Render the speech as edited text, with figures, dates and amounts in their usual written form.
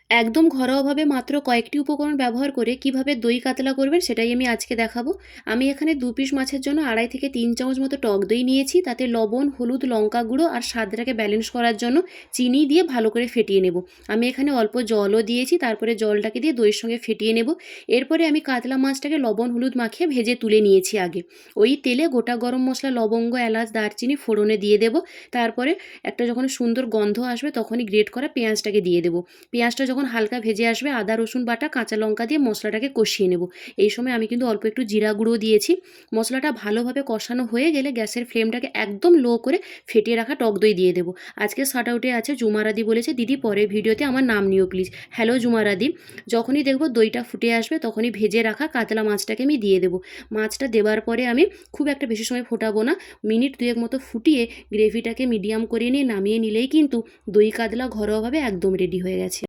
একদম ঘরোয়াভাবে মাত্র কয়েকটি উপকরণ ব্যবহার করে কিভাবে দই কাতলা করবেন সেটাই আমি আজকে দেখাবো। আমি এখানে ২ পিস মাছের জন্য ২.৫ থেকে ৩ চামচ মতো টক দই নিয়েছি। তাতে লবণ, হলুদ, লঙ্কা গুঁড়ো আর স্বাদটাকে ব্যালেন্স করার জন্য চিনি দিয়ে ভালো করে ফেটিয়ে নেব। আমি এখানে অল্প জলও দিয়েছি, তারপরে জলটাকে দিয়ে দইয়ের সঙ্গে ফেটিয়ে নেব। এরপরে আমি কাতলা মাছটাকে লবণ, হলুদ মাখিয়ে ভেজে তুলে নিয়েছি আগে। ওই তেলে গোটা গরম মসলা, লবঙ্গ, এলাচ, দারচিনি ফোড়নে দিয়ে দেব। তারপরে একটা যখন সুন্দর গন্ধ আসবে তখনই গ্রেট করা পেঁয়াজটাকে দিয়ে দেব। পেঁয়াজটা যখন হালকা ভেজে আসবে আদা রসুন বাটা কাঁচা লঙ্কা দিয়ে মশলাটাকে কষিয়ে নেব। এই সময় আমি কিন্তু অল্প একটু জিরা গুঁড়ো দিয়েছি। মশলাটা ভালোভাবে কষানো হয়ে গেলে গ্যাসের ফ্লেমটাকে একদম লো করে ফেটিয়ে রাখা টক দই দিয়ে দেবো। আজকে শাট আউটে আছে জুমারাদি, বলেছে দিদি পরের ভিডিওতে আমার নাম নিও প্লিজ। হ্যালো জুমারাদি। যখনই দেখবো দইটা ফুটে আসবে তখনই ভেজে রাখা কাতলা মাছটাকে আমি দিয়ে দেবো। মাছটা দেওয়ার পরে আমি খুব একটা বেশি সময় ফোটাবো না, মিনিট দুয়েক মতো ফুটিয়ে গ্রেভিটাকে মিডিয়াম করে নিয়ে নামিয়ে নিলেই কিন্তু দই কাতলা ঘরোয়াভাবে একদম রেডি হয়ে গেছে।